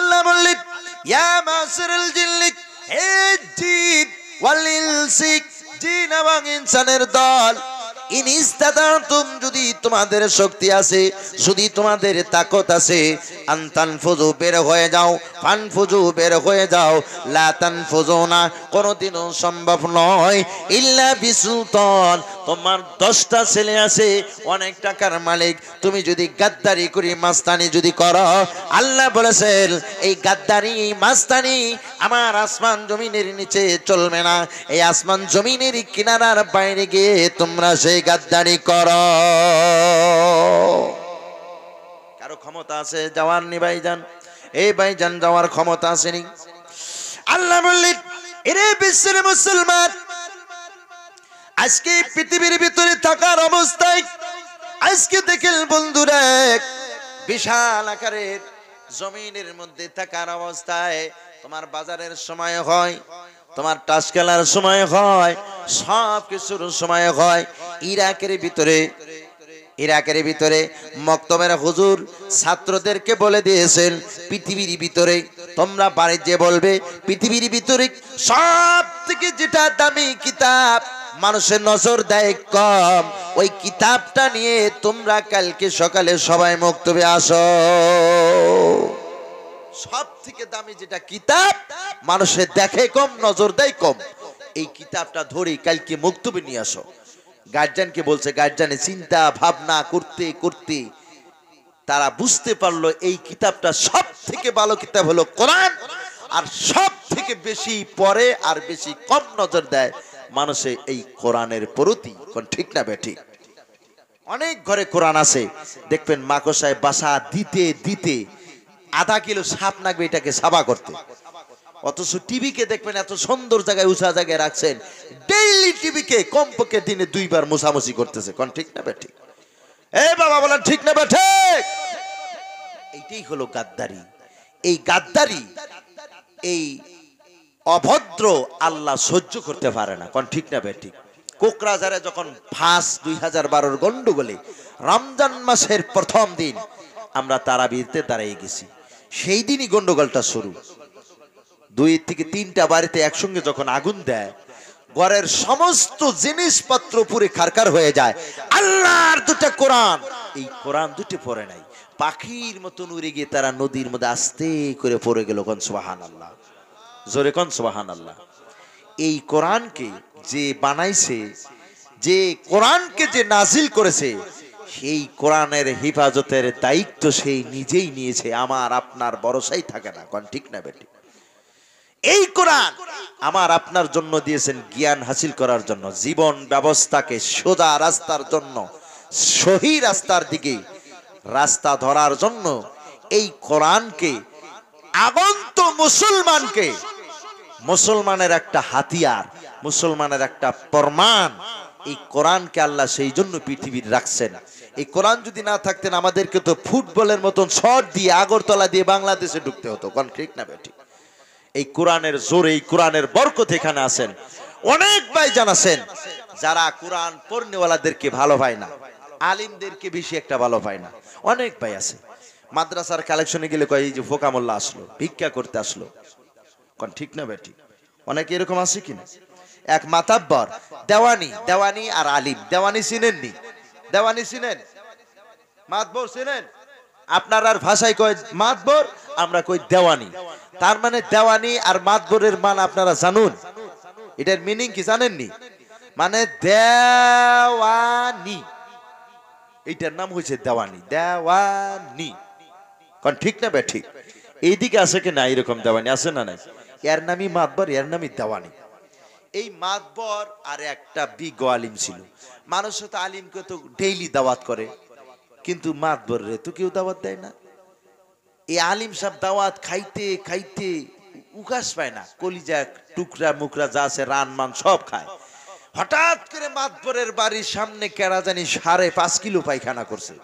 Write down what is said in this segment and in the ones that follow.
আল্লাহ বললেন ইয়া মাসিরুল জিন্নি, হে জিন ওয়াল ইনসি, জিন এবং ইনসানের দল, ইন ইস্তাতাতুম, যদি তোমাদের শক্তি আছে, যদি তোমাদের তাকত আছে, আনতানফুজু, বের হয়ে যাও, ফানফুজু, বের হয়ে যাও, লা তানফুজুনা, কোনোদিনও সম্ভব নয়, ইল্লা বিসুলতান, তোমার 10টা ছেলে আছে, অনেক টাকার মালিক, তুমি যদি গাদ্দারি করি, মাস্তানি যদি করো, আল্লাহ বলেছেন এই গাদ্দারি, এই মাস্তানি আমার আসমান জমিনের নিচে চলবে না, এই আসমান জমিনের কিনারার বাইরে গিয়ে তোমরা সেই গাদ্দারি করো। কারো ক্ষমতা আছে যাওয়ার নি ভাইজান? এই ভাইজান যাওয়ার ক্ষমতা আসেনি। আল্লাহ বললেন এরে বিশ্বের মুসলমান, আজকে পৃথিবীর ভিতরে থাকার অবস্থায়, আজকে দেখেন বন্ধুরা, বিশাল আকারের জমিনের মধ্যে থাকার অবস্থায় তোমার বাজারের সময় হয়, তোমার টাস খেলার সময় হয়, সব কিছুর সময় হয়। ইরাকের ভিতরে মক্তবের হুজুর ছাত্রদেরকে বলে দিয়েছেন, পৃথিবীর ভিতরে তোমরা বাড়ি যে বলবে, পৃথিবীর ভিতরে সব থেকে যেটা দামি কিতাব মানুষের নজর দেয় কম, ওই কিতাবটা নিয়ে তোমরা কালকে সকালে সবাই মক্তবে আসো। সব থেকে দামি যেটা কিতাব মানুষের দেখে কম, নজর দেয় কম, এই কিতাবটা ধরে কালকে মক্তবে নিয়ে আসো। গার্জিয়ানকে বলছে, গার্জিয়ানে চিন্তা ভাবনা করতে করতে তারা বুঝতে পারলো এই কিতাবটা সব থেকে ভালো কিতাব হলো কোরআন, আর সব থেকে বেশি পড়ে আর বেশি কম নজর দেয় মানুষে এই কোরআনের প্রতি। কোন ঠিক না বেঠিক? অনেক ঘরে কোরআন আছে, দেখবেন মাকসায় বাসা দিতে দিতে আধা কিলো সাপ লাগবে এটাকে সাবা করতে, অথচ টিভিকে দেখবেন এত সুন্দর জায়গায়, উঁচা জায়গায় রাখছেন, ডেইলি টিভিকে কমপক্ষে দিনে 2 বার মোছামুছি করতেছে। কোন ঠিক না বেঠিক? এই বাবা বলেন ঠিক না বেঠিক? এইটাই হলো গাদ্দারি। এই গাদ্দারি, এই অভদ্র আল্লাহ সহ্য করতে পারে না। কোন ঠিক না বেঠিক? কোকরাঝারে যখন ফাঁস 2012 গন্ডগোলে রমজান মাসের প্রথম দিন আমরা তারাবিতে দাঁড়িয়ে গেছি, সেই দিনই গন্ডগোলটা শুরু। 2 থেকে 3টা বাড়িতে একসঙ্গে যখন আগুন দেয়, ঘরের সমস্ত জিনিসপত্র পুরে খারখার হয়ে যায়। আল্লাহর 2টা কোরআন, এই কোরআন 2টি পড়ে নাই, পাখির মতন উড়ে গিয়ে তারা নদীর মধ্যে আস্তে করে পড়ে গেল। কোন সুবহানাল্লাহ, জোরে কোন সুবহানাল্লাহ। এই কোরআনকে যে বানাইছে, যে কোরআনকে যে নাজিল করেছে, সেই কোরআনের হেফাজতের দায়িত্ব সেই নিজেই নিয়েছে। আমার আপনার ভরসাই থাকে না। কোন ঠিক না বেটি? এই কোরআন আমার আপনার জন্য দিয়েছেন জ্ঞান হাসিল করার জন্য, জীবন ব্যবস্থাকে সোজা রাস্তার জন্য, সহি রাস্তার দিকে রাস্তা ধরার জন্য। এই কোরআনকে আগন্ত মুসলমানকে, মুসলমানের একটা হাতিয়ার, মুসলমানের একটা প্রমাণ, এই কোরআনকে আল্লাহ সেই জন্য পৃথিবীর রাখছেন। এই কোরআন যদি না থাকতেন আমাদেরকে তো ফুটবলের মতন শট দিয়ে আগরতলা দিয়ে বাংলাদেশে ঢুকতে হতো। কোন ঠিক না বেটি? এই কোরআনের জোরে, এই কোরআনের বরকত এখানে আছেন। অনেক ভাই জানাছেন যারা কোরআন পড়নেওয়ালাদেরকে ভালো পায় না, আলিমদেরকে বেশি একটা ভালো পায় না। অনেক ভাই আছে মাদ্রাসার কালেকশনে গেলে কয় এই যে ফোকামুল্লাহ আসলো, ভিক্ষা করতে আসলো। কোন ঠিক না বেটি? অনেকে এরকম আছে কিনা? এক মাতাব্বর দেওয়ানি আর আলিম। দেওয়ানি চিনেননি? দেওয়ানি চিনেন? মাতবর চিনেন? আপনার আর ভাষায় কয় মাতবর, আমরা কই দেওয়ানি। তার মানে দেওয়ানি আর মাতবরের মান আপনারা জানুন? এটার মিনিং কি জানেননি? মানে দেওয়ানি, এইটার নাম হয়েছে দেওয়ানি। দেওয়ানি। কোন ঠিক না বেঠিক? এইদিকে আছে কি না এরকম দেওয়ানি? আছে না নাই? এর নামই মাতবর, এর নামই দেওয়ানি। এই মাতবর আর একটা বিজ্ঞ আলিম ছিল। মানুষ তো আলিমকে তো ডেইলি দাওয়াত করে, কিন্তু মাতবর রে তো কেউ দাওয়াত দেয় না। এই আলিম সাহেব দাওয়াত খাইতে খাইতে উকাস পায় না, কলিজা টুকরা মুকরা যা আছে রান মান সব খায়। হঠাৎ করে মাতবরের বাড়ির সামনে কেরা জানি 5.5 কিলো পায়খানা করছে।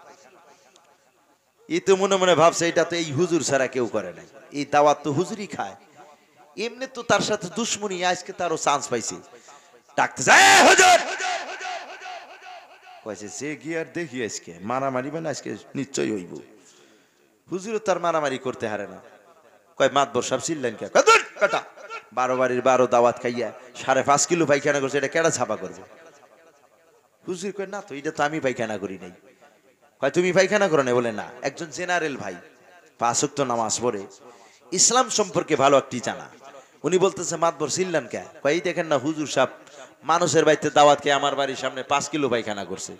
এই তো মনে মনে ভাবছে এটা তো এই হুজুর ছাড়া কেউ করে নাই, এই দাওয়াত তো হুজুরই খায়। এমনি তো তার সাথে দুশ্মনী, আজকে তারও চান্স পাইছে, ডাকতে যায় হুজুর। কইছে সে গিয়ার দেখি আজকে মারামারি, মানে আজকে নিশ্চয়ই হইব। হুজুরও তার মারামারি করতে হারে না। কয় মাতবর সাহেব চিল্লেন কে? কয় ধুর বেটা, 12 বাড়ির 12 দাওয়াত খাইয়া 5.5 কিলো পায়খানা করছে, এটা কেডা ছাপা করবে? হুজুর কয় না তো, এটা তো আমি পায়খানা করি নাই। কয় তুমি পায়খানা করো না? বলে না, একজন জেনারেল ভাই 5 ওয়াক্ত নামাজ পড়ে, ইসলাম সম্পর্কে ভালো একটি জানা, উনি বলতেছে মাতবর চিল্লান কে? কয় এই দেখেন না হুজুর সাহেব মানুষের বাড়িতে দাওয়াত খেয়ে আমার বাড়ির সামনে 5 কিলো পায়খানা করছে।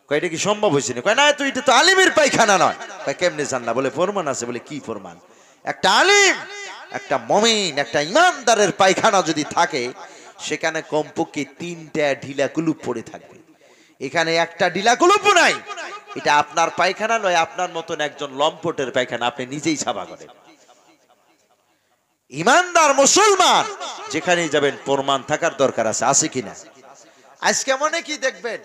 কয় এটা কি সম্ভব হয়েছে না? কয় না, তো এটা তো আলিমের পায়খানা নয়। কয় কেমনে জানলা? বলে প্রমাণ আছে। বলে কি প্রমাণ? একটা আলিম, একটা মুমিন, একটা ইমানদারের পায়খানা যদি থাকে, সেখানে কমপক্ষে 3টা ঢিলা কুলুপ পড়ে থাকবে, এখানে একটা ঢিলা কুলুপ নাই। এটা আপনার পায়খানা নয়, আপনার মতন একজন লম্পটের পায়খানা, আপনি নিজেই ছাপা করেন। ইমানদার মুসলমান যেখানেই যাবেন প্রমাণ থাকার দরকার আছে, আছে কিনা? আজকে মনে কি দেখবেন,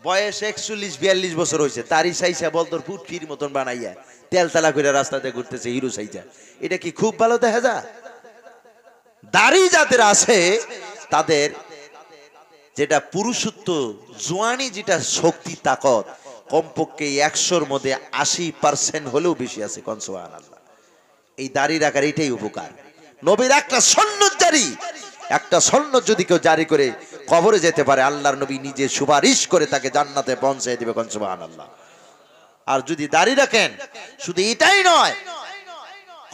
বয়স 41-42 বছর হয়েছে, তারই সাইসা বলদর ফুটকির মতন বানাইয়া তেলতালা করে রাস্তাতে ঘুরতেছে হিরো সাইজা, এটা কি খুব ভালো দেখা যায়? দাড়ি যাদের আছে তাদের যেটা পুরুষত্ব, জোয়ানি, যেটা শক্তি তাকত, কমপক্ষে 100-র মধ্যে 80% হলেও বেশি আছে। কোন সুবহানাল্লাহ। এই দাড়ি রাখার এটাই উপকার। নবীর একটা সুন্নত জারি, একটা সুন্নত যদি কেউ জারি করে কবরে যেতে পারে, আল্লাহর নবী নিজে সুপারিশ করে তাকে জান্নাতে পৌঁছে দিবে। কোন সুবহানাল্লাহ। আর যদি দাড়ি রাখেন, শুধু এটাই নয়,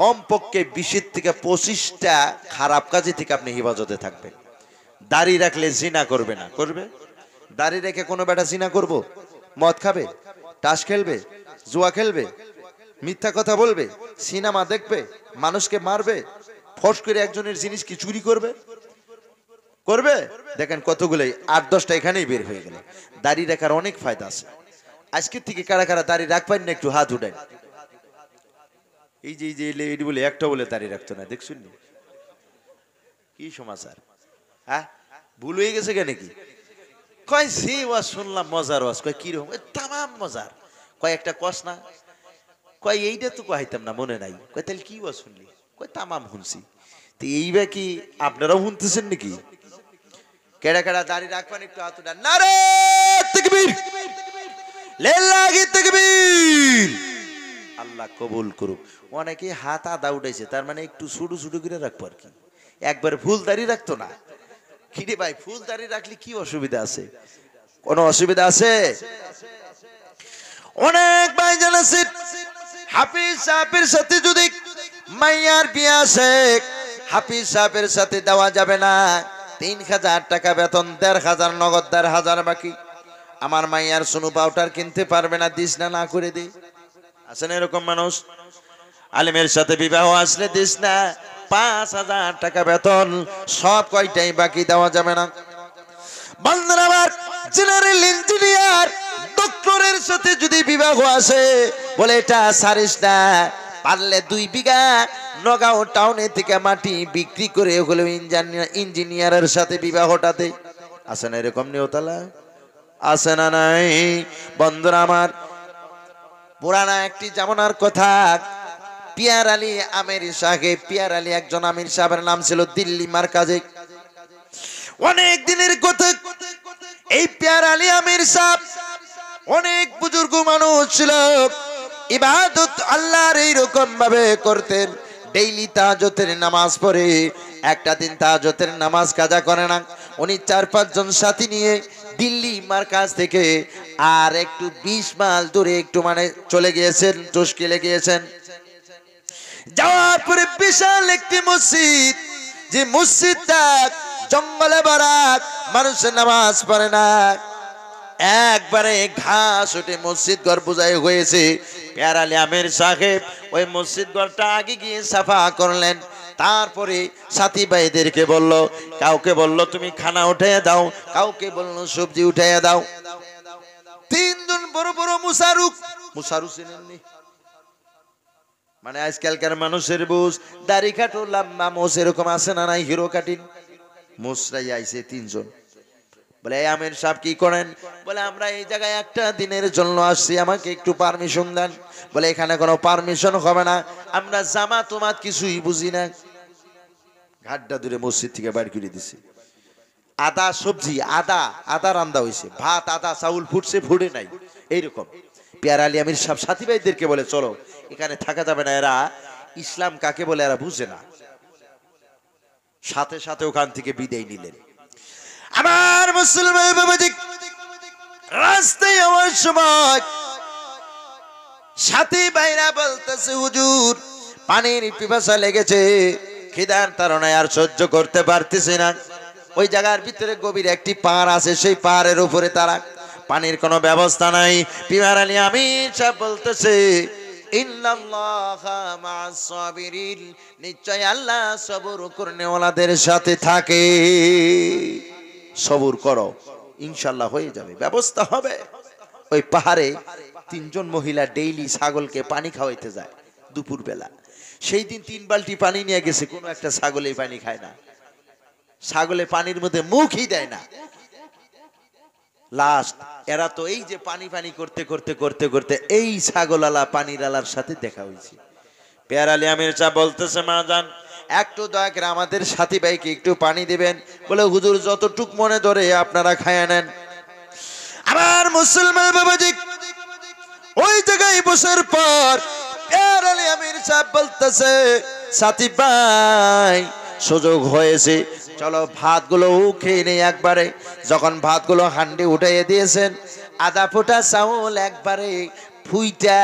কমপক্ষে 20 থেকে 25টা খারাপ কাজে থেকে আপনি হেফাজতে থাকবেন। দাড়ি রাখলে জিনা করবে না? করবে? দাড়ি রেখে কোনো বেটা জিনা করব? মদ খাবে, তাস খেলবে, জুয়া খেলবে, মিথ্যা কথা বলবে, সিনেমা দেখবে, মানুষকে মারবে, ফস করে একজনের জিনিস কি চুরি করবে? করবে? দেখেন কতগুলোই 8-10টা এখানেই বের হয়ে গেল। দাড়ি রাখার অনেক ফায়দা আছে। আজকের থেকে কারা কারা দাড়ি রাখবেন না একটু হাত উঠান। এই যে এটি বলে একটা বলে দাড়ি রাখতো না, দেখছুন কি সমাচার? হ্যাঁ, ভুল হয়ে গেছে কেন কি? কয় সে ওয়াজ শুনলাম, মজার ওয়াজ। কয় কিরকম? তামাম মজার। কয় একটা কস না? কয় এইটা তো কইতাম না, মনে নাই। কয় তাহলে কি ওয়াজ শুনলি? কয় তামাম শুনছি। তো এইবা কি আপনারাও শুনতেছেন নাকি? কেডা কেডা দাড়ি রাখবেন একটু হাত উঠান। নারে তাকবীর, লিল্লাহি তাকবীর। আল্লাহ কবুল করুক। অনেকে হাত আদা উঠাইছে, তার মানে একটু ছোটো ছোটো করে রাখবো আর কি, একবার ফুল দাড়ি রাখতো না। কিরে ভাই, ফুল দাড়ি রাখলে কি অসুবিধা আছে? কোনো অসুবিধা আছে? অনেক ভাইজান আছে, হাফিজ সাহেবের সাথে যদি মাইয়ার বিয়ে আসে, হাফিজ সাহেবের সাথে দেওয়া যাবে না। 3000 টাকা বেতন, 1500 নগদ, 1500 বাকি। আমার মাইয়ার সোনু পাউডার কিনতে পারবে না, দিস না, না করে দে। আছেন এরকম মানুষ? আলিমের সাথে বিবাহ আসলে দিস না, 5000 টাকা বেতন, সব কয়টাই বাকি, দেওয়া যাবে না। বান্দার আমার জেনারেল ইঞ্জিনিয়ার ডক্টরের সাথে যদি বিবাহ আসে, বলে এটা সারিস না, পারলে 2 বিঘা নগাঁও টাউনে থেকে মাটি বিক্রি করে ওগুলো ইঞ্জিনিয়ারের সাথে বিবাহটা দে। আছে না এরকম নিয়তালা? আছে না নাই? বন্ধুরা আমার, পুরানা একটি জামানার কথা, পিয়ার আলী আমির সাহেব, পিয়ার আলী একজন আমির সাহেবের নাম ছিল, দিল্লি মার্কাজে। অনেক দিনের কথা, এই পিয়ার আলী আমির সাহেব অনেক বুজুর্গ মানুষ ছিল, ইবাদত আল্লাহর এইরকম ভাবে করতেন। ডেইলি তাহাজ্জুদের নামাজ পড়ে, একটা দিন তাহাজ্জুদের নামাজ কাজা করে না। উনি 4-5 জন সাথী নিয়ে দিল্লি মার্কাজ থেকে আর একটু 20 মাইল দূরে একটু মানে চলে গিয়েছেন, টুস্কিলে গিয়েছেন। যাওয়ার পরে বিশাল একটি মসজিদ, যে মসজিদটা জঙ্গলে ভরা, মানুষের নামাজ পড়ে না, একবারে ঘাস উঠে মসজিদ ঘর বোঝাই হয়েছে। পিয়ার আলী আমির সাহেব ওই মসজিদ ঘরটা আগে গিয়ে সাফা করলেন। তারপরে সাথী ভাইদেরকে বলল, কাউকে বলল তুমি খানা উঠাইয়া দাও, কাউকে বলল সবজি উঠাইয়া দাও। 3 জন বড় বড় মুসারু চিনেননি? মানে আজকালকার মানুষের বুঝ, দাড়ি কাটো, লম্বা মোষ এরকম আছে না নাই? হিরো কাটিন মোশরাই আইছে 3 জন। বলে আমির সাহেব কি করেন? বলে আমরা এই জায়গায় একটা দিনের জন্য আসছি, আমাকে একটু পারমিশন দেন। বলে এখানে কোনো পারমিশন হবে না, আমরা জামাত তোমাত কিছুই বুঝি না। ঘাটটা দূরে মসজিদ থেকে বাইর করে দিছে। আদা সবজি, আদা রান্দা হয়েছে, ভাত, আদা চাউল ফুটছে, ফুটে নাই, এইরকম। পিয়ার আলী আমির সাহেব সাথী ভাইদেরকে বলে চলো, এখানে থাকা যাবে না, এরা ইসলাম কাকে বলে এরা বুঝে না, সাথে সাথে ওখান থেকে বিদায় নিলেন। আমার মুসলমান বাবাজি, রাস্তায় আমার সময় সাথী ভাইরা বলতেছে, হুজুর পানির পিপাসা লেগেছে, খিদার তাড়নায় আর সহ্য করতে পারতেছে না। ওই জায়গার ভিতরে গভীর একটি পাহাড় আছে, সেই পাহাড়ের উপরে তারা, পানির কোনো ব্যবস্থা নাই। পিমার আলী আমির সাহেব বলতেছে, ইন্নাল্লাহা মা'আস সাবিরিন, নিশ্চয় আল্লাহ সবর করনেওয়ালাদের সাথে থাকে। সবর করো, ইনশাআল্লাহ হয়ে যাবে, ব্যবস্থা হবে। ওই পাহাড়ে 3 জন মহিলা ডেইলি ছাগলকে পানি খাওয়াইতে যায় দুপুর বেলা। সেই দিন 3 বালতি পানি নিয়ে গেছে, কোনো একটা ছাগলে পানি খায় না, ছাগলে পানির মধ্যে মুখই দেয় না। লাস্ট এরা তো এই যে পানি পানি করতে করতে করতে করতে এই ছাগলালা পানির আলার সাথে দেখা হয়েছে। পেয়ার আলী আমির সাহেব বলতেছে, মা জান একটু দয়া করে আমাদের সাথী ভাইকে একটু পানি দিবেন। বলে, হুজুর যতটুক মনে ধরে আপনারা খায়া নেন। আমার মুসলমান বাবাজি, ওই জায়গায় বসার পর পেয়ার আলী আমির সাহেব বলতেছে, সাথী ভাই সুযোগ হয়েছে, চলো ভাতগুলো খেয়ে নেই একবারে। যখন ভাতগুলো হান্ডি উঠাইয়ে দিয়েছেন, আধা ফোঁটা চাউল একবারে ফুইটা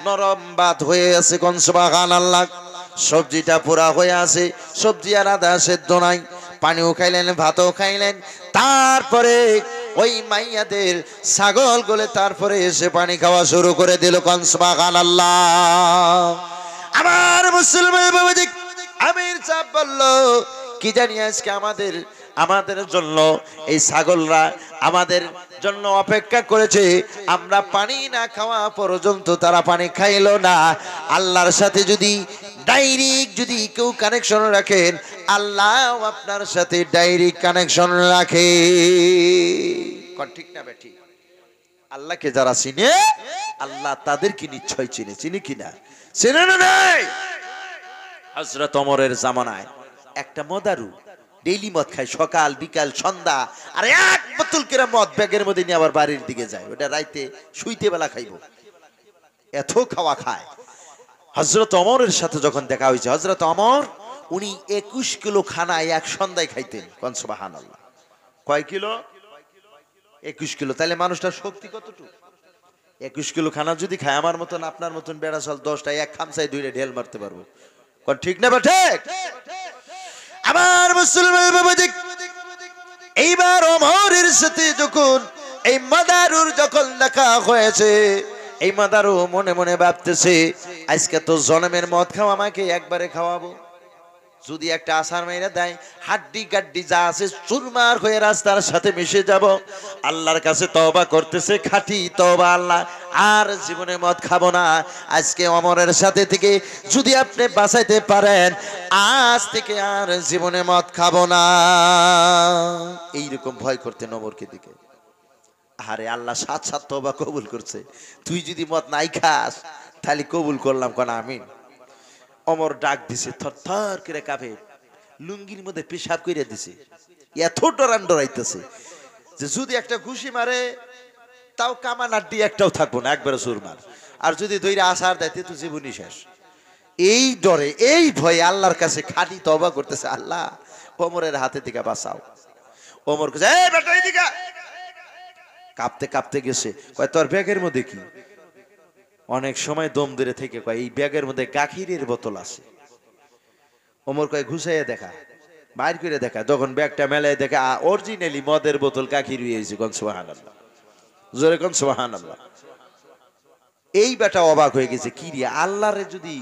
নরম ভাত হয়ে আছে, কোন সুবহানাল্লাহ। সবজিটা পুরা হয়ে আছে, সবজি আর আদা সেদ্ধ নাই। পানিও খাইলেন, ভাতও খাইলেন। তারপরে ওই মাইয়াদের ছাগল গুলো তারপরে এসে পানি খাওয়া শুরু করে দিল, কোন সুবহানাল্লাহ। আমার মুসলমান বাবাজি, আমির সাহেব বলল, কি জানি আজকে আমাদের জন্য এই ছাগলরা আমাদের জন্য অপেক্ষা করেছে, আমরা পানি না খাওয়া পর্যন্ত তারা পানি খাইলো না। আল্লাহর সাথে যদি ডাইরেক্ট যদি কেউ কানেকশন রাখেন, আল্লাহ আপনার সাথে ডাইরেক্ট কানেকশন রাখে। ঠিক না বেঠিক? আল্লাহকে যারা চিনে, আল্লাহ তাদেরকে নিশ্চয় চিনে। চিনি কিনা? চিনে না? নাই। হযরত ওমরের জামানায় একটা মদারু ডেইলি মদ খায়, সকাল বিকাল সন্ধ্যা, আর এক বোতল করে মদ ব্যাগের মধ্যে নিয়ে আবার বাড়ির দিকে যায়। ওটা রাইতে শুইতে বেলা খাইব, এত খাওয়া খায়। হযরত ওমরের সাথে যখন দেখা হয়েছে, হযরত ওমর উনি 21 কিলো খানা এক সন্ধ্যায় খাইতেন, কোন সুবহানাল্লাহ। কয় কিলো? 21 কিলো। তাহলে মানুষটার শক্তি কতটুকু? 21 কিলো খানা যদি খায়, আমার মতন আপনার মতন বেড়া চল 10টা এক খামসায় 2টা ঢেল মারতে পারবো। কোন ঠিক না বা ঠিক? আমার মুসলমান বাবাজি, এইবার ওমরের সাথে যখন এই মাদারুর যখন দেখা হয়েছে, এই মাদারু মনে মনে ভাবতেছে, আজকে তো জনমের মদ খাওয়া আমাকে একবারে খাওয়াবো। যদি একটা আসার মাইরা দেয়, হাড্ডি গাড্ডি যা আছে চুরমার হয়ে রাস্তার সাথে মিশে যাব। আল্লাহর কাছে তওবা করতেছে, খাঁটি তওবা, আল্লাহ আর জীবনে মদ খাবো না। আজকে ওমরের সাথে থেকে যদি আপনি বাঁচাইতে পারেন, আজ থেকে আর জীবনে মদ খাবো না। এইরকম ভয় করতেন ওমরকে দিকে। আরে আল্লাহ 7 তওবা কবুল করছে, তুই যদি মদ নাই খাস তাহলে কবুল করলাম, কোন আমিন। ওমর ডাক দিছে, থরথর করে কাঁপে, লুঙ্গির মধ্যে পেশাব করে দিছে, এত ডরান ডরাইতেছে যে যদি একটা ঘুষি মারে তাও কামান আড্ডি একটাও থাকবো না, একবারে সুর মার। আর যদি দইরা আসার দেয় তো জীবনই শেষ। এই ডরে, এই ভয়ে আল্লাহর কাছে খালি তওবা করতেছে, আল্লাহ ওমরের হাতে থেকে বাঁচাও। ওমর কাছে এই বেটা এদিকে, কাঁপতে কাঁপতে গেছে, কয় তোর ব্যাগের মধ্যে কি? অনেক সময় দম ধরে থেকে কয় এই ব্যাগের মধ্যে গাখিরের বোতল আছে। ওমর কয় ঘুষাইয়া দেখা, বাইর করে দেখা। যখন ব্যাগটা মেলায় দেখা, অরিজিনালি মদের বোতল গাখির হয়েছে, কোন সুবহানাল্লাহ, জোরে কোন সুবহানাল্লাহ। এই বেটা অবাক হয়ে গেছে, কি রে, আল্লাহরে যদি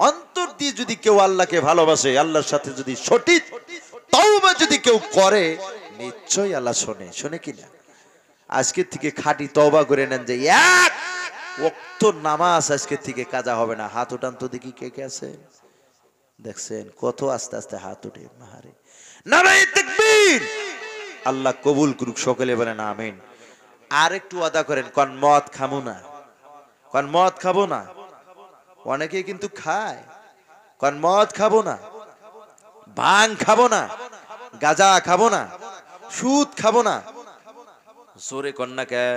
অন্তর দিয়ে যদি কেউ আল্লাহকে ভালোবাসে, আল্লাহর সাথে যদি সঠিক তওবা যদি কেউ করে, নিশ্চয়ই আল্লাহ শোনে। শোনে কিনা? আজকে থেকে খাঁটি তওবা করে নেন যে এক ওয়াক্ত নামাজ আজকে থেকে কাজা হবে না। হাত উঠান তো দেখি কে কে আছে। দেখছেন কত আস্তে আস্তে হাত উঠে, মাহারে নারায়ে তাকবীর। আল্লাহ কবুল করুক, সকলে বলেন আমিন। আর একটু ওয়াদা করেন, কোন মদ খাবো না, কোন মদ খাবো না। অনেকে কিন্তু খায়, কোন মদ খাবো না, ভাং খাবো না, গাঁজা খাবো না, সুদ খাবো না। জোরে কন্যা কে,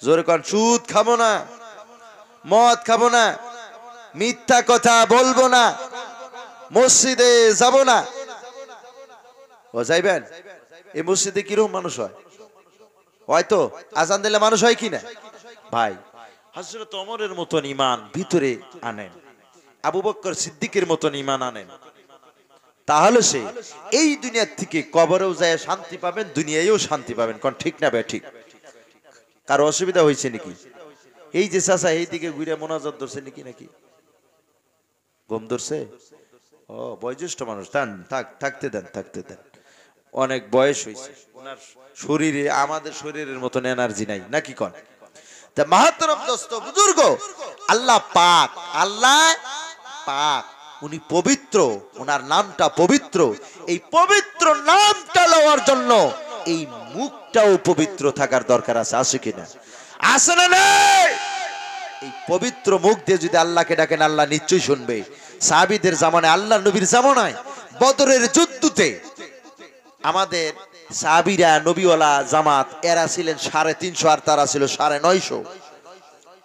জোরে কন, সুদ খাবো না, মদ খাবো না, মিথ্যা কথা বলবো না, মসজিদে যাব না। ও যাইবেন? এই মসজিদে কিরকম মানুষ হয়? হয়তো আজান দিলে মানুষ হয় কিনা? ভাই, হযরত ওমরের মতন ঈমান ভিতরে আনেন, আবু বকর সিদ্দিকের মতন ঈমান আনেন, তাহলে সে এই দুনিয়ার থেকে কবরেও যায় শান্তি পাবেন, দুনিয়ায়ও শান্তি পাবেন। কোন ঠিক না ভাই? ঠিক। কারো অসুবিধা হয়েছে নাকি? এই যে চাচা এইদিকে ঘুরে মোনাজাত ধরছে নাকি? নাকি ঘুম ধরছে? ও বয়োজ্যেষ্ঠ মানুষ, থাকতে দেন, থাকতে দেন। অনেক বয়স হয়েছে, ওনার শরীরে আমাদের শরীরের মতন এনার্জি নাই নাকি? কোন তা মাহাতরম দোস্ত বুজুর্গ, আল্লাহ পাক, আল্লাহ পাক, উনি পবিত্র, ওনার নামটা পবিত্র। এই পবিত্র নামটা লওয়ার জন্য এই মুখটাও পবিত্র থাকার দরকার আছে, আছে কিনা? আছে না নেই? এই পবিত্র মুখ দিয়ে যদি আল্লাহকে ডাকেন, আল্লাহ নিশ্চয়ই শুনবে। সাহাবীদের জামানায়, আল্লাহ নবীর জামানায় বদরের যুদ্ধতে আমাদের সাহাবীরা, নবীওয়ালা জামাত, এরা ছিলেন 350 আর তারা ছিল 950।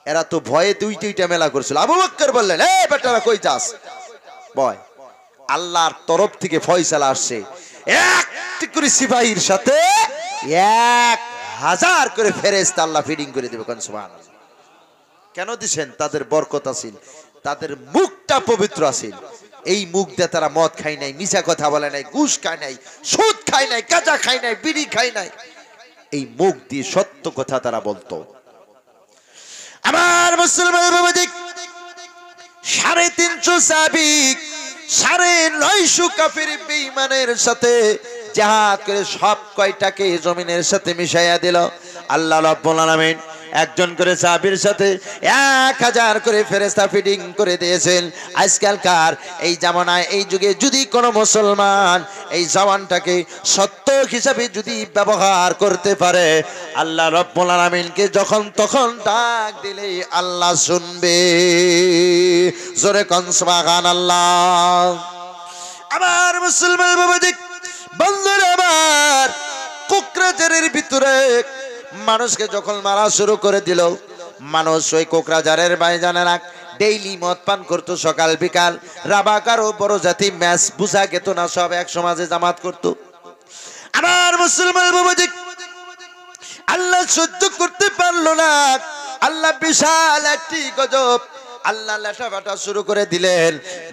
এরা তো ভয়ে দুইটা মেলা করছিল। আবু বকর বললেন, এ বেটারা কই যাস? ভয়। আল্লাহর তরফ থেকে ফয়সালা আসছে, একটি করে সিপাহীর সাথে 1000 করে ফেরেশতা আল্লাহ ফিডিং করে দেবে। কোন সুবহানাল্লাহ। কেন দিছেন? তাদের বরকত আছে, তাদের মুখটা পবিত্র আছে। এই মুখ দিয়ে তারা মদ খায় নাই, মিছা কথা বলে নাই, ঘুষ খায় নাই, সুদ খায় নাই, গাঁজা খায় নাই, বিড়ি খায় নাই। এই মুখ দিয়ে সত্য কথা তারা বলতো। আমার মুসলমান বাবাজি, 350 সাহাবী 950 কাফির বেঈমানের সাথে জিহাদ করে সব কয়টাকে জমিনের সাথে মিশাইয়া দিল। আল্লাহ রাব্বুল আলামিন একজন করে সাহাবীর সাথে 1000 করে ফেরেশতা ফিডিং করে দিয়েছেন। আজকালকার এই জামানায়, এই যুগে যদি কোনো মুসলমান এই জওয়ানটাকে সত্য হিসাবে যদি ব্যবহার করতে পারে, আল্লাহ রাব্বুল আলামিনকে যখন তখন ডাক দিলে আল্লাহ শুনবে। জোরে কোন সুবহানাল্লাহ। আমার মুসলমান বাবাজি, বন্ধুরা আমার, কোকরাঝারের ভিতরে মানুষকে যখন মারা শুরু করে দিল, মানুষ ওই কোকরাঝারের ভাইজানেরা ডেইলি মদ পান করতো, সকাল বিকাল। রাবাকার ও বড় জাতি ম্যাচ বুঝা গেত না, সব এক সমাজে জামাত করতো। আমার মুসলমান বাবাজি, আল্লাহ সহ্য করতে পারলো না। আল্লাহ বিশাল একটি গজব আল্লাহ লেটাফাটা শুরু করে দিলেন।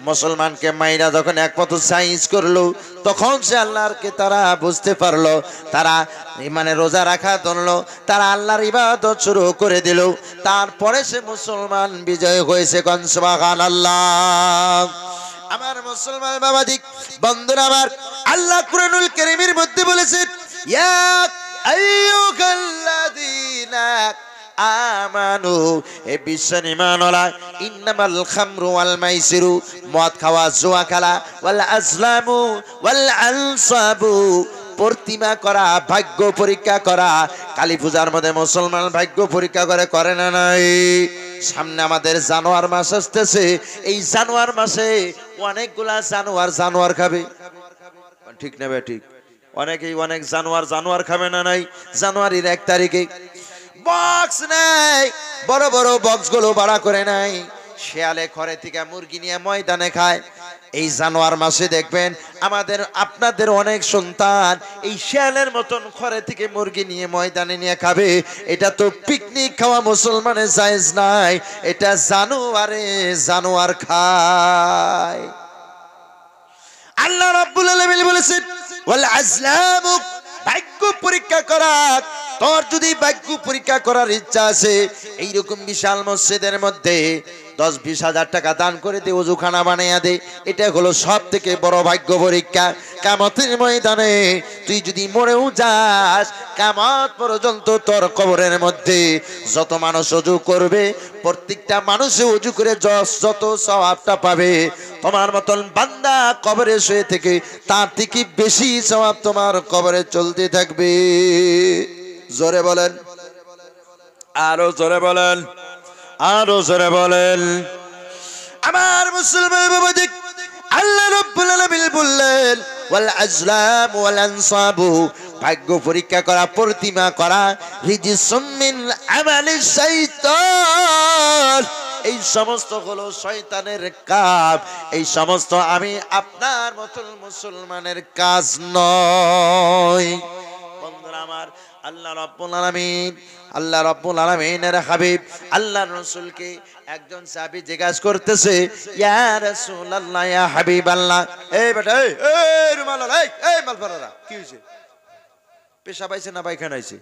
মুসলমানকে মাইরা যখন এক পথ সাইজ করলো, তখন সে আল্লাহরকে তারা বুঝতে পারলো, তারা মানে রোজা রাখা ধরলো, তারা আল্লাহর ইবাদত শুরু করে দিল। তারপরে সে মুসলমান বিজয় হয়েছে। কোন সুবহানাল্লাহ। আমার মুসলমান বাবাজি, বন্ধুরা আমার, আল্লাহ কুরআনুল কারীমের মধ্যে বলেছেন, ইয়া আইয়ুহাল্লাযীনা আমানু, এ বিশ্বের ঈমানওয়ালা, ইন্নামাল খামরু ওয়াল মাইসিরু, মদ খাওয়া, জুয়া খেলা, ওয়াল আজলামু ওয়াল আনসাবু, প্রতিমা করা, ভাগ্য পরীক্ষা করা। কালী পূজার মধ্যে মুসলমান ভাগ্য পরীক্ষা করে না নাই? সামনে আমাদের জানুয়ার মাস আসতেছে। এই জানুয়ার মাসে অনেকগুলা জানুয়ার খাবে, ঠিক না ভাই? ঠিক। অনেকেই অনেক জানুয়ার খাবে না নাই? জানুয়ারির 1 তারিখে বক্স নাই, বড় বড় বক্স গুলো ভাড়া করে নাই, শেয়ালে ঘরে থেকে মুরগি নিয়ে ময়দানে খায়। এই জানুয়ার মাসে দেখবেন আমাদের আপনাদের অনেক সন্তান এই শেয়ালের মতন ঘরে থেকে মুরগি নিয়ে ময়দানে নিয়ে খাবে। এটা তো পিকনিক খাওয়া মুসলমানের জায়েজ নাই, এটা জানুয়ার খায়। আল্লাহ রাব্বুল আলামিন বলেছেন, ওয়াল আজলামু, ভাগ্য পরীক্ষা করা। তোর যদি ভাগ্য পরীক্ষা করার ইচ্ছা আছে, এইরকম বিশাল মসজিদের মধ্যে 10-20 হাজার টাকা দান করে দে, ওযুখানা বানাইয়া দে। এটা হলো সব থেকে বড় ভাগ্য পরীক্ষা। কিয়ামতের ময়দানে তুই যদি মরেও যাস, কিয়ামত পর্যন্ত তোর কবরের মধ্যে যত মানুষ ওযু করবে, প্রত্যেকটা মানুষে ওযু করে যত সওয়াবটা পাবে, তোমার মতন বান্দা কবরে শুয়ে থেকে তার থেকে বেশি সওয়াব তোমার কবরে চলতে থাকবে। জোরে বলেন, আরো জোরে বলেন, আরো জোরে বলেন। আমার মুসলমান বাবাজি, আল্লাহ রাব্বুল আলামিন বললেন, ওয়াল আজলাম ওয়াল আনসাবু, ভাগ্য পরীক্ষা করা, প্রতিমা করা, রিজিসুম মিন আমালিশ শাইতান, এই সমস্ত হলো শয়তানের কাজ, এই সমস্ত আমি আপনার মতন মুসলমানের কাজ নয়। বন্ধুরা আমার, আল্লাহ রাব্বুল আলামিনের হাবিব আল্লাহর রাসূলকে একজন সাহাবী জিজ্ঞাসা করতেছে, ইয়া রাসূলুল্লাহ, ইয়া হাবিবাল্লাহ, এই বেটা, এই রুমাল, এই মালফারারা, কি হইছে? পেশাব আইছে না পায়খানা আইছে?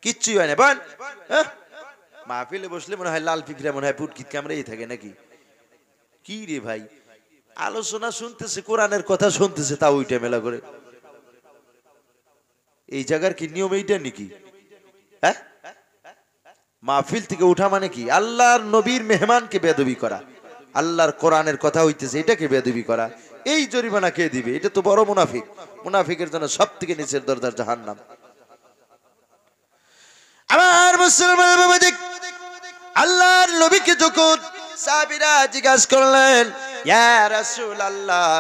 কিচ্ছুই হয় না। বল, মাহফিলে বসলে মনে হয় লাল পিঁপড়া, মনে হয় পুটকিত কামড়েই থাকে নাকি? কি রে ভাই, আলোচনা শুনতেছে, কোরআনের কথা শুনতেছে, তা ওইটা মেলা করে। এই জায়গার কি নিয়ম এইটা নাকি? হ্যাঁ, মাহফিল থেকে উঠা মানে কি? আল্লাহর নবীর মেহমানকে বেয়াদবি করা, আল্লাহর কোরআনের কথা হইতেছে, এটাকে বেয়াদবি করা, এই জরিমানা কে দিবে? এটা তো বড় মুনাফিক। মুনাফিকের জন্য সব থেকে নিচের দরজার জাহান্নাম। আমার মুসলমান বাবাজি, আল্লাহর নবীকে যখন সাহাবীরা জিজ্ঞাসা করলেন, ইয়া রাসূলুল্লাহ,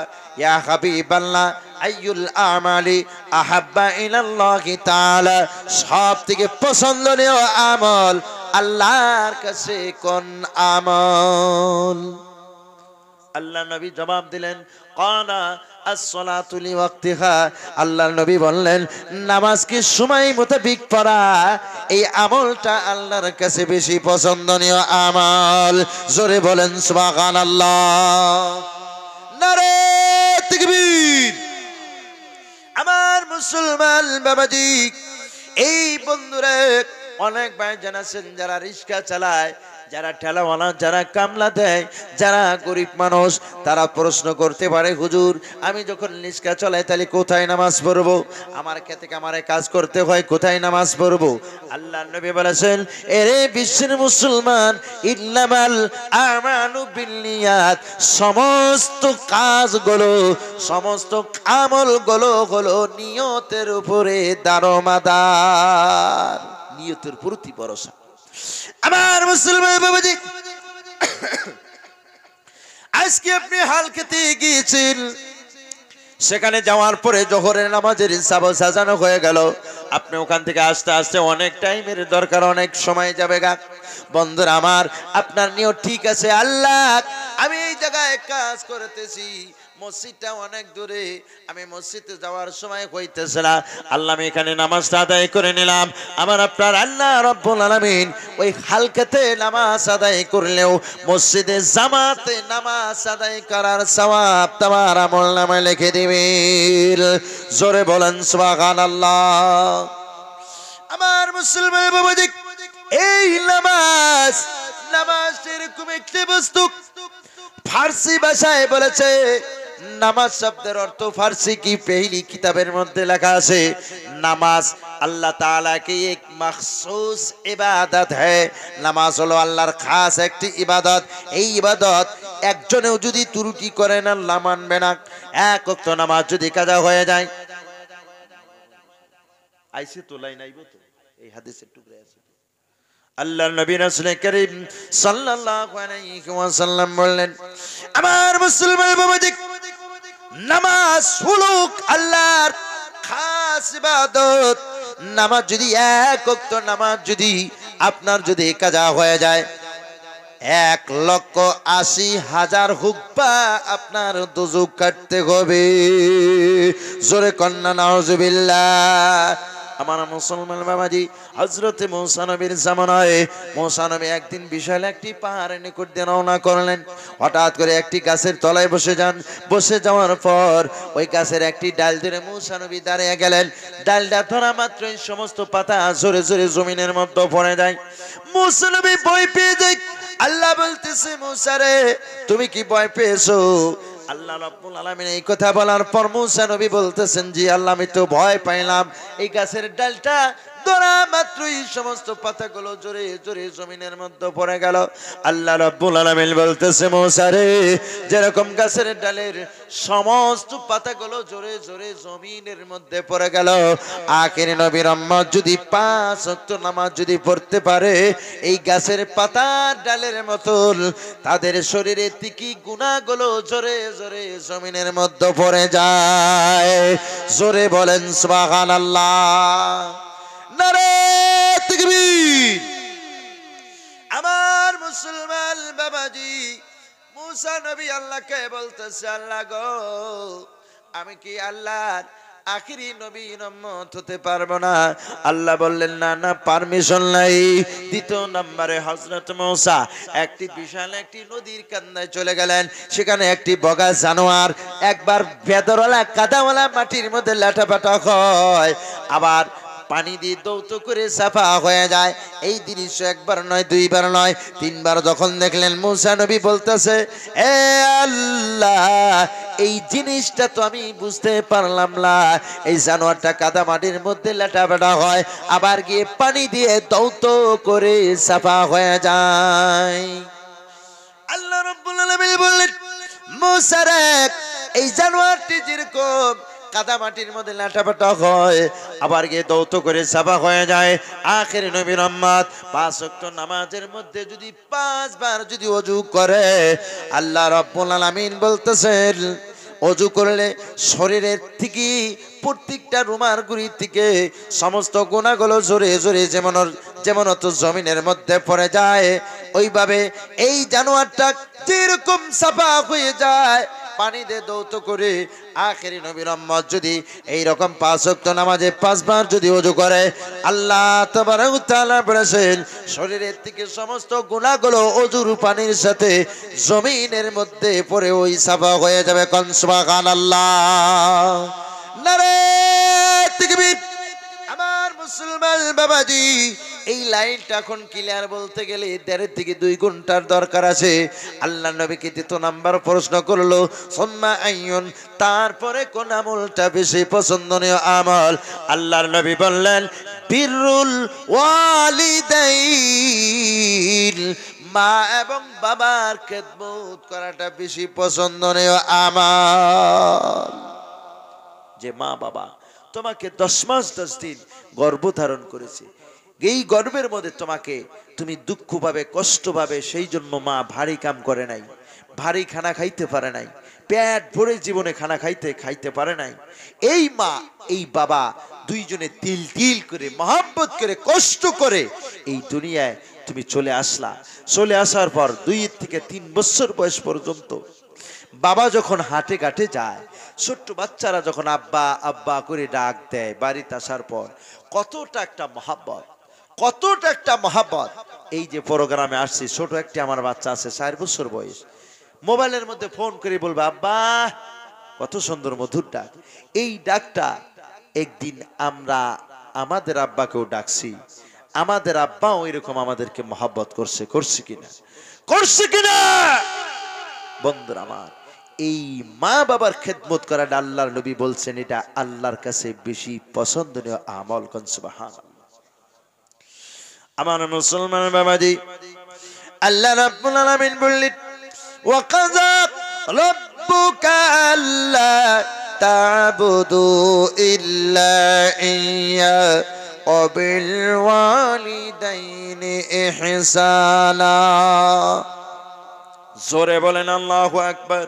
ইয়া হাবিবাল্লাহ, আইয়ুল আমালি আহাব্বা ইলাল্লাহি তাআলা, সব থেকে পছন্দনীয় আমল আল্লাহর কাছে কোন আমল? আল্লাহ নবী জবাব দিলেন, কানা as-salatu li waqtiha, আল্লাহর নবী বললেন, নামাজকে সময় মোতাবেক পড়া, এই আমলটা আল্লাহর কাছে বেশি পছন্দনীয় আমল। জোরে বলেন সুবহানাল্লাহ, নারে তাকবীর। আমার মুসলমান বাবাজি, এই বন্ধুরা, অনেক ভাই জানাছেন যারা রিক্সা চালায়, যারা ঠেলাওয়ালা, যারা কামলা দেয়, যারা গরিব মানুষ, তারা প্রশ্ন করতে পারে, হুজুর আমি যখন রিক্সা চালাই তাহলে কোথায় নামাজ পড়বো? আমার ক্ষেতে আমারে কাজ করতে হয়, কোথায় নামাজ পড়বো? আল্লাহর নবী বলেছেন, এরে বিশ্বের মুসলমান, ইন্নামাল আমালু বিন্নিয়াত, সমস্ত কাজগুলো, সমস্ত আমলগুলো হলো নিয়তের উপরে দারোমাদার, নিয়তের প্রতি ভরসা। আমার মুসলমান বাবাজি, আজকে আপনি হাল খেতে গিয়েছেন, সেখানে যাওয়ার পরে জোহরের নামাজের হিসাব সাজানো হয়ে গেল, আপনি ওখান থেকে আসতে আসতে অনেক টাইমের দরকার, অনেক সময় যাবে গা। বন্ধুরা আমার, আপনার নিয়ত ঠিক আছে, আল্লাহ আমি এই জায়গায় কাজ করতেছি, মসজিদটা অনেক দূরে, আমি মসজিদে যাওয়ার সময় হইতেছে না, আল্লাহ আমি এখানে নামাজটা আদায় করে নিলাম। আমার আপনার আল্লাহ রাব্বুল আলামিন ওই হালকাতে নামাজ আদায় করলেও মসজিদে জামাতে নামাজ আদায় করার সওয়াব তোমার আমলনামায় লিখে দিবেন। জোরে বলেন সুবহানাল্লাহ। আমার মুসলমান বাবাজি, এই নামাজ, নামাজ এরকম একটি বস্তু, ফার্সি ভাষায় বলেছে, নামাজ শব্দের অর্থ ফার্সি কি পেহলি কিতাবের মধ্যে লেখা আছে, নামাজ আল্লাহ তাআলা की एक मखसूस इबादत है, নামাজ হলো আল্লাহর খাস একটি ইবাদত। এই ইবাদত একজনেও যদি ত্রুটি করে না, আল্লাহ মানবে না। এক ওয়াক্ত নামাজ যদি কাজা হয়ে যায়, আইসে তোলাই নাইবো তো, এই হাদিসের টুকরা আছে, আল্লাহর নবী রাসূল করিম সাল্লাল্লাহু আলাইহি ওয়াসাল্লাম বললেন, আমার মুসলমান বাবাজি, নামাজ হলো আল্লাহর খাস ইবাদত। নামাজ যদি এক ওয়াক্ত নামাজ যদি আপনার যদি কাজা হয়ে যায়, 1,80,000 হুকবা আপনার দুজুক কাটতে হবে। জোরে কন্না নাউজুবিল্লাহ। আমার মুসলমান বাবাজি, হযরতে মূসা নবীর জামানায় মূসা নবী একদিন বিশাল একটি পাহাড়ের নিকট দিয়ে রওনা করলেন। হঠাৎ করে একটি গাছের তলায় বসে যান। বসে যাওয়ার পর ওই গাছের একটি ডাল ধরে মূসা নবী দাঁড়িয়ে গেলেন। ডালটা ধরা মাত্রই সমস্ত পাতা জোরে জোরে জমিনের মধ্যে পড়ে যায়। মূসা নবী ভয় পেয়ে যায়। আল্লাহ বলতেছে, মূসা রে, তুমি কি ভয় পেয়েছো? আল্লাহ রাব্বুল আলামিন এই কথা বলার পর মূসা নবী বলতেছেন, জি আল্লাহ, আমি তো ভয় পাইলাম। এই গাছের ডালটা ধরা মাত্রই সমস্ত পাতাগুলো জোরে জোরে জমিনের মধ্যে পড়ে গেল। আল্লাহ রাব্বুল আলামিন বলতেছে, মূসা রে, যেরকম গাছের ডালের সমস্ত পাতাগুলো জোরে জোরে জমিনের মধ্যে পড়ে গেল, আখিরি নবীর উম্মত যদি 5 ওয়াক্ত নামাজ যদি পড়তে পারে, এই গাছের পাতার ডালের মতন তাদের শরীরে তিকি গুনাহগুলো জোরে জোরে জমিনের মধ্যে পড়ে যায়। জোরে বলেন সুবহানাল্লাহ, নারে তাকবীর। আমার মুসলমান মুসা নবী আল্লাহকে বলতেছে, আল্লাহ গো, আমি কি আল্লাহর আখিরি নবীর উম্মত হতে পারবো না? আল্লাহ বললেন, না না, পারমিশন নাই। দ্বিতীয় নম্বরে হযরত মুসা একটি বিশাল একটি নদীর কান্দায় চলে গেলেন। সেখানে একটি বগা জানোয়ার একবার বেদরওয়ালা কাদাওয়ালা মাটির মধ্যে লাটাপাটা হয়, আবার পানি দিয়ে দৌত করে সাফা হয়ে যায়। এই দৃশ্য একবার নয়, দুইবার নয়, তিনবার যখন দেখলেন, মুসা নবী বলতেছে, এ আল্লাহ, এই জিনিসটা তো আমি বুঝতে পারলাম না। এই জানোয়ারটা কাদা মাটির মধ্যে লাটাপাটা হয়, আবার গিয়ে পানি দিয়ে দৌত করে সাফা হয়ে যায়। আল্লাহ রাব্বুল আলামিন বললেন, মুসা রে, এই জানোয়ারটি যেরকম কাদা মাটির মধ্যে লাটাপাটা হয়, আবার গিয়ে দৌত করে সাফা হয়ে যায়, আখের নবীর উম্মত 5 ওয়াক্ত নামাজের মধ্যে যদি 5 বার যদি ওযু করে, আল্লাহ রাব্বুল আলামিন বলতেছেন, ওযু করলে শরীরের থেকে প্রত্যেকটা রুমার গুড়ি থেকে সমস্ত গুনাহগুলো জোরে জোরে যেমন তো জমিনের মধ্যে পড়ে যায়, ওইভাবে এই জানোয়ারটা যেরকম সাফা হয়ে যায় পানি দিয়ে দৌত করে। আখেরি নবীর উম্মত যদি এই রকম 5 ওয়াক্ত নামাজে 5 বার যদি ওযু করে, আল্লাহ তাবারক ওয়া তাআলা বলেছেন, শরীরের থেকে সমস্ত গুনাহগুলো ওযুর পানির সাথে জমিনের মধ্যে পড়ে ওই সাফা হয়ে যাবে। কোন সুবহানাল্লাহ, নারে তাকবীর। আমার মুসলমান বাবাজি, এই লাইনটা এখন ক্লিয়ার বলতে গেলে 1.5 থেকে 2 ঘন্টার দরকার আছে। আল্লাহ নবীকে দ্বিতীয় নাম্বার প্রশ্ন করলো, সুম্মা আইয়ুন, তারপরে কোন আমলটা বেশি পছন্দনীয় আমল? আল্লাহর নবী বললেন, বিররুল ওয়ালিদাইন, মা এবং বাবার খেদমত করাটা বেশি পছন্দনীয় আমল। যে মা বাবা তোমাকে 10 মাস 10 দিন গর্ভধারণ করেছে, এই গর্ভের মধ্যে তোমাকে তুমি দুঃখ পাবে, কষ্ট পাবে, সেই জন্য মা ভারী কাম করে নাই, ভারী খানা খাইতে পারে নাই, পেট ভরে জীবনে খানা খাইতে পারে নাই। এই মা এই বাবা দুইজনে তিল তিল করে মহব্বত করে কষ্ট করে এই দুনিয়ায় তুমি চলে আসলা। চলে আসার পর 2 থেকে 3 বছর বয়স পর্যন্ত বাবা যখন হাটে ঘাটে যায়, ছোট্ট বাচ্চারা যখন আব্বা আব্বা করে ডাক দেয়, বাড়িতে আসার পর কতটা একটা মহব্বত, কতটা একটা মহব্বত। এই যে প্রোগ্রামে আসছি, ছোট একটি আমার বাচ্চা আছে 4 বছর বয়স, মোবাইলের মধ্যে ফোন করে বলবে, আব্বা, কত সুন্দর মধুর ডাক। এই ডাকটা একদিন আমরা আমাদের আব্বাকেও ডাকছি, আমাদের আব্বাও এরকম আমাদেরকে মহব্বত করছে কিনা? বন্ধুরা আমার, এই মা বাবার খেদমত করাটা আল্লাহর নবী বলছেন, এটা আল্লাহর কাছে বেশি পছন্দনীয় আমল। কোন সুবহানাল্লাহ। আমার মুসলমান বাবাজি, আল্লাহ রাব্বুল আলামিন বললেন, ওয়া কাযা রাব্বুকা আল্লা তা'বুদু ইল্লা ইয়্যা ওয়া বিল ওয়ালিদাইনি ইহসানা। জোরে বলেন আল্লাহু আকবার।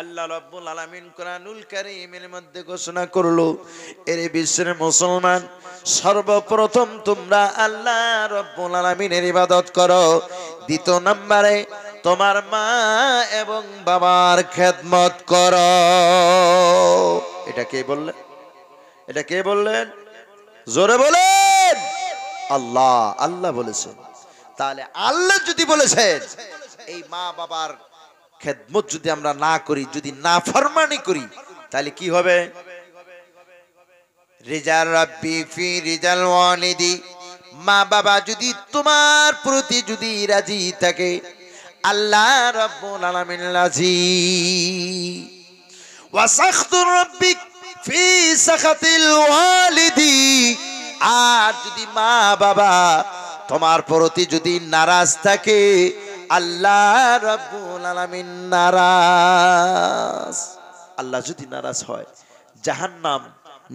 আল্লাহ রাব্বুল আলামিন কোরআনুল কারীমের মধ্যে ঘোষণা করলো, এর বিশ্বের মুসলমান, সর্বপ্রথম তোমরা আল্লাহ রাব্বুল আলামিনের ইবাদত করো। দ্বিতীয় নম্বরে তোমার মা এবং বাবার খেদমত করো। এটা কে বললেন? এটা কে বললেন? জোরে বলেন। আল্লাহ। আল্লাহ বলেছেন। তাহলে আল্লাহ যদি বলেছেন, এই মা বাবার খেদমত যদি আমরা না করি, যদি নাফরমানি করি, তাহলে কি হবে? রিজাল রাব্বি ফি রিজাল ওয়ালিদি, মা বাবা যদি তোমার প্রতি যদি রাজি থাকে, আল্লাহ রাব্বুল আলামিন রাজি। ওয়া সাখতু রাব্বিক ফি সাখাতিল ওয়ালিদি, আর যদি মা বাবা তোমার প্রতি যদি নারাজ থাকে, আল্লাহ রাব্বুল আলামিন নারাজ। আল্লাহ যদি নারাজ হয়, জাহান্নাম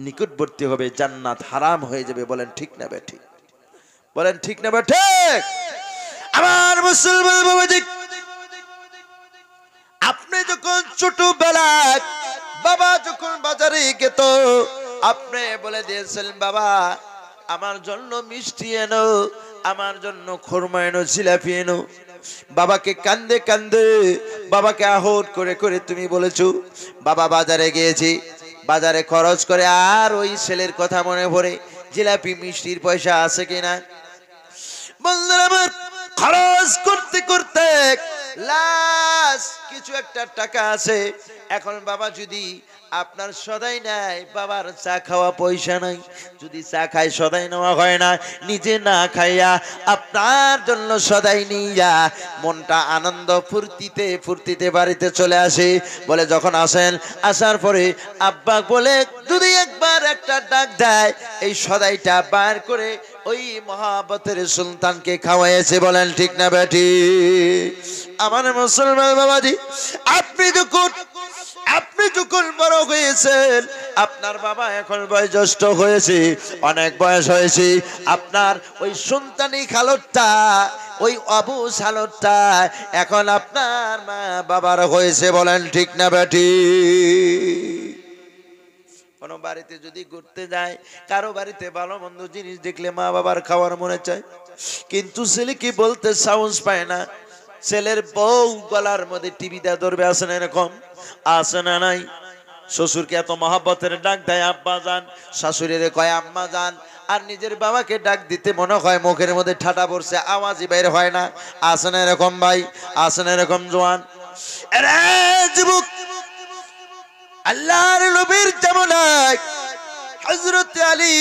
নিকটবর্তী হবে, জান্নাত হারাম হয়ে যাবে। বলেন ঠিক না বেঠিক? বলেন ঠিক না বেঠিক? আমার মুসলমান বাবাজি, আপনি যখন ছোটবেলায় বাবা যখন বাজারে যেত, আপনি বলে দিয়েছিলেন, বাবা আমার জন্য মিষ্টি এনো, আমার জন্য খুরমা এনো, জিলাপি এনো। বাবাকে কান্দে কান্দে বাবাকে আহত করে করে তুমি বলেছো বাবা বাজারে গিয়েছি, বাজারে খরচ করে আর ওই ছেলের কথা মনে পড়ে জিলাপি মিষ্টির পয়সা আছে কিনা। বন্ধুরা আমার, খরচ করতে করতে লাস্ট কিছু একটা টাকা আছে। এখন বাবা যদি আপনার সদাই নাই, বাবার চা খাওয়া পয়সা নাই, যদি চা খায় সদাই নেওয়া হয় না, নিজে না খাইয়া আপনার জন্য সদাই নিয়া মনটা আনন্দ ফুর্তিতে ফুর্তিতে বাড়িতে চলে আসে। বলে যখন আসেন, আসার পরে আব্বা বলে যদি একবার একটা ডাক দেয়, এই সদাইটা বার করে ওই মহাব্বতের সুলতানকে খাওয়াইছে। বলেন ঠিক না বেটি? আমার মুসলমান বাবাজি, আপনি যখন বড় হয়েছেন, আপনার বাবা এখন বয়োজ্যেষ্ঠ হয়েছে, অনেক বয়স হয়েছে, আপনার ওই সন্তানি খালতটা, ওই অবু সালতটা এখন আপনার মা বাবার হয়েছে। বলেন ঠিক না বেটি? কোন বাড়িতে যদি ঘুরতে যায়, কারো বাড়িতে ভালো মন্দ জিনিস দেখলে মা বাবার খাওয়ার মনে চায়, কিন্তু ছেলে কি বলতে সাহস পায় না। ছেলের বউ গলার মধ্যে টিভিটা ধরবে, আছে না এরকম? আছে না নাই? শ্বশুরকে এত মহাব্বতের ডাক দেয় আব্বা জান, শাশুড়িরে কয় আম্মা জান, আর নিজের বাবাকে ডাক দিতে মনে হয় মুখের মধ্যে ঠাটা পড়ছে, আওয়াজই বের হয় না। আছে না এরকম ভাই? আছে না এরকম জওয়ান? আরে যুবক, আল্লাহর নবীর জামানায় হযরত আলী,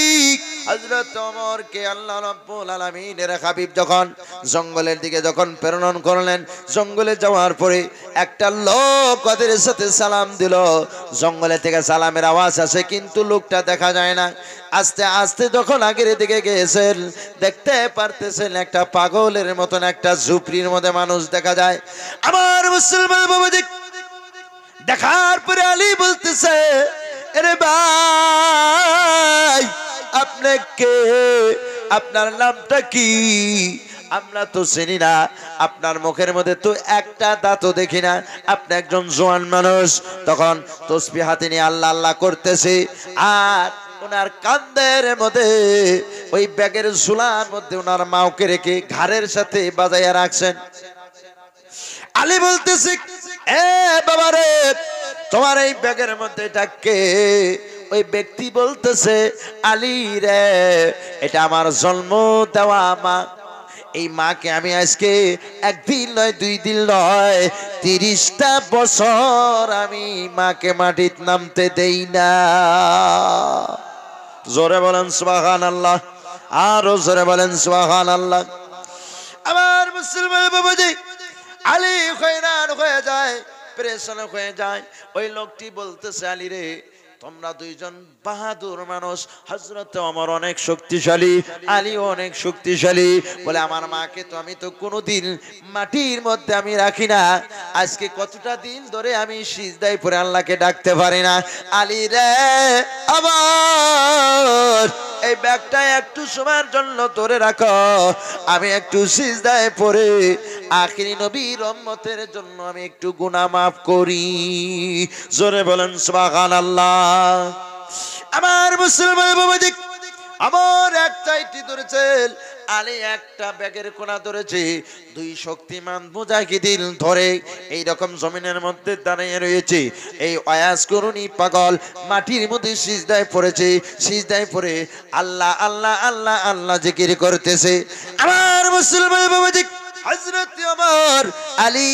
হযরত ওমর কে আল্লাহ রাব্বুল আলামিনের হাবিব যখন জঙ্গলের দিকে যখন প্রেরণ করলেন, জঙ্গলে যাওয়ার পরে একটা লোক ওদের সাথে সালাম দিল। জঙ্গলে থেকে সালামের আওয়াজ আসে, কিন্তু লোকটা দেখা যায় না। আস্তে আস্তে যখন আগের দিকে গেছেন, দেখতে পারতেছেন একটা পাগলের মতন একটা ঝুপড়ির মধ্যে মানুষ দেখা যায়। আমার মুসলমান বাবাজি, দেখার পরে আলী বলতেছে, আরে ভাই আপনি কে? আপনার নামটা কি? আমরা তো চিনি না, আপনার মুখের মধ্যে তো একটা দাঁতও দেখি না, আপনি একজন জওয়ান মানুষ। তখন তসবিহ হাতে নিয়ে আল্লাহ আল্লাহ করতেছে, আর ওনার কাঁধের মধ্যে ওই ব্যাগের ঝুলার মধ্যে ওনার মাওকে রেখে ঘাড়ের সাথে বাজাইয়া রাখছেন। আলী বলতেছে, এ বাবা রে, তোমার এই ব্যাগের মধ্যে এটা কে? ওই ব্যক্তি বলতেছে, আলী রে, এটা আমার জন্ম দেওয়া মা। এই মাকে আমি আজকে একদিন নয়, 2 দিন নয়, 30টা বছর আমি মাকে মাটিত নামতে দেই না। জোরে বলেন সুবহানাল্লাহ, আরো জোরে বলেন সুবহানাল্লাহ। আমার মুসলমান বাবাজি, আলী হয়রান হয়ে যায়, পেরেশান হয়ে যায়। ওই লোকটি বলতেছে, আলী রে, তোমরা দুইজন বাহাদুর মানুষ, হযরত ওমর অনেক শক্তিশালী, আলী অনেক শক্তিশালী। বলে আমার মাকে তো আমি তো কোনোদিন মাটির মধ্যে আমি রাখি না, আজকে কতটা দিন ধরে আমি সিজদায় পড়ে আল্লাহকে ডাকতে পারি না। আলী রে আমার, এই ব্যাগটা একটু সময়ের জন্য ধরে রাখো, আমি একটু সিজদায় পড়ে আখিরি নবীর উম্মতের জন্য আমি একটু গুনাহ মাফ করি। জোরে বলেন সুবহানাল্লাহ। আমার মুসলমান বাবাজি, আমার একটা ইটি ধরেছেন, আলী একটা ব্যাগের কোনা ধরেছে। 2 শক্তিমান মুজাহিদিন ধরে এই রকম জমিনের মধ্যে দাঁড়িয়ে রয়েছে। এই ওয়াজ করুনি পাগল মাটির মধ্যে সিজদায় পড়েছে, সিজদায় পড়ে আল্লাহ আল্লাহ আল্লাহ আল্লাহ জিকির করতেছে। আমার মুসলমান বাবাজি, হযরত ওমর আলী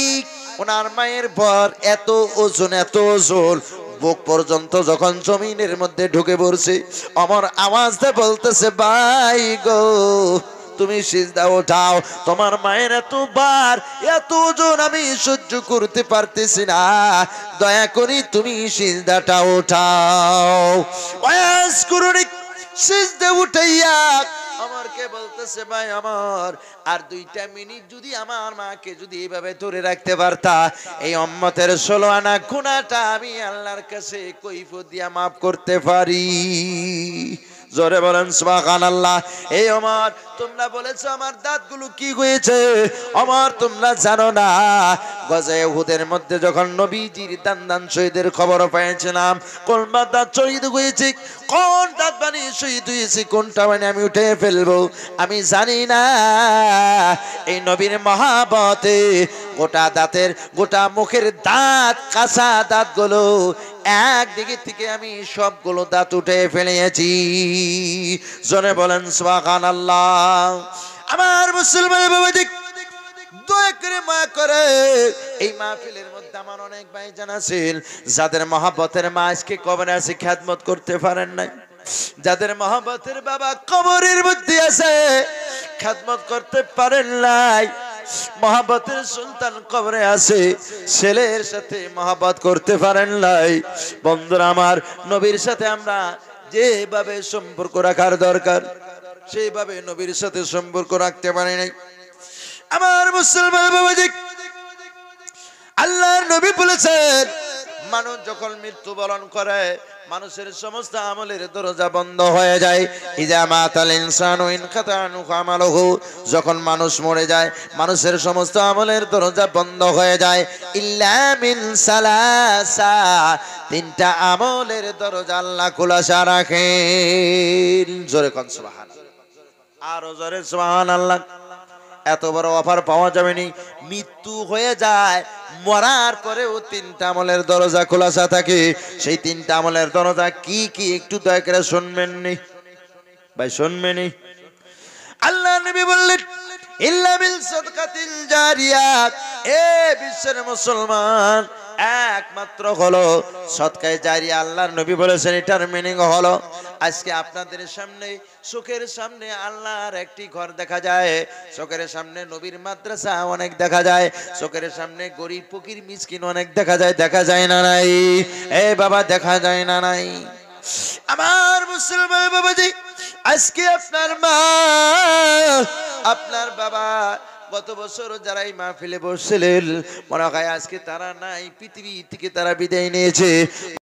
ওনার মায়ের ভর এত ওজন, এত ওজন, বুক পর্যন্ত যখন জমিনের মধ্যে ঢুকে পড়ছে, ওমর আওয়াজ দিয়ে বলতেছে, ভাই গো, তুমি সিজদা ওঠাও, তোমার মায়ের এতবার এত ওজন আমি সহ্য করতে পারতেছি না, দয়া করে তুমি সিজদাটা ওঠাও। ওয়াজ করুনি সিজদা উঠাইয়া আমারকে বলতেছে, ভাই আমার আর 2টা মিনিট যদি আমার মাকে যদি এইভাবে ধরে রাখতে পারতা, এই উম্মতের 16 আনা গুনাহটা আমি আল্লাহর কাছে কৈফিয়ত দিয়া মাফ করতে পারি। জোরে বলেন সুবহানাল্লাহ। এই ওমর, তোমরা বলেছো আমার দাঁতগুলো কি হয়েছে, ওমর তোমরা জানো না, গজায়ে উহুদের মধ্যে যখন নবীজির দান শহীদের খবর পেয়েছিলাম, কলমা দাঁত শহীদ হয়েছে, কোন দাঁত বানিয়ে শহীদ হয়েছি, কোনটা মানে আমি উঠে ফেলবো আমি জানি না। এই নবীর মহাবতে গোটা দাঁতের, গোটা মুখের দাঁত, কাঁচা দাঁতগুলো একদিকে থেকে আমি সবগুলো দাঁত উঠে ফেলেছি। জোরে বলেন সুবহানাল্লাহ। আমার মুসলমান বাবাজি, দয়া করে মায়া করে, এই মাহফিলের মধ্যে আমার অনেক ভাইজান আছেন যাদের মহাব্বতের মা আজকে কবরে আছে, খেদমত করতে পারেন নাই। যাদের মহাব্বতের বাবা কবরের মধ্যে আছে, খেদমত করতে পারেন নাই। মহাব্বতের সুলতান কবরে আছে, ছেলের সাথে মহাব্বত করতে পারেন নাই। বন্ধুরা আমার, নবীর সাথে আমরা যেভাবে সম্পর্ক রাখার দরকার সেইভাবে নবীর সাথে সম্পর্ক রাখতে পারি নাই। আমার মুসলমান বাবাজি, আল্লাহর নবী বলেছেন মানুষ যখন মৃত্যুবরণ করে মানুষের সমস্ত আমলের দরজা বন্ধ হয়ে যায়। ইজা মাতাল ইনসানু ইনকাতা আনহু আমালুহু, যখন মানুষ মরে যায় মানুষের সমস্ত আমলের দরজা বন্ধ হয়ে যায়। ইল্লা মিন সালাসা, তিনটা আমলের দরজা আল্লাহ খোলা রাখেন। জোরে কোন সুবহানাল্লাহ, আরো জোরে সুবহানাল্লাহ। এত বড় অফার পাওয়া যাবে নি। মৃত্যু হয়ে যায়, মরার পরেও তিনটা আমলের দরজা খোলা থাকে। সেই তিনটা আমলের দরজা কি কি একটু দয়া করে শুনবেন নি ভাই, শুনবেন নি। আল্লাহ নবী বললেন ইল্লা বিল সাদকাতিল জারিয়াত, এ বিশ্বের মুসলমান একমাত্র হলো সদকায়ে জারিয়া। আল্লাহর নবী বলেছেন এটার মিনিং হলো, আজকে আপনাদের সামনে চোখের সামনে আল্লাহর একটি ঘর দেখা যায়, চোখের সামনে নবীর মাদ্রাসা অনেক দেখা যায়, চোখের সামনে গরিব ফকির মিসকিন অনেক দেখা যায়। দেখা যায় না নাই? এ বাবা, দেখা যায় না নাই? আমার মুসলমান বাবাজি, আজকে আপনার মা, আপনার বাবা গত বছর যারা এই মাহফিলে বসছিলেন মনে হয় আজকে তারা নাই, পৃথিবী থেকে তারা বিদায় নিয়েছে।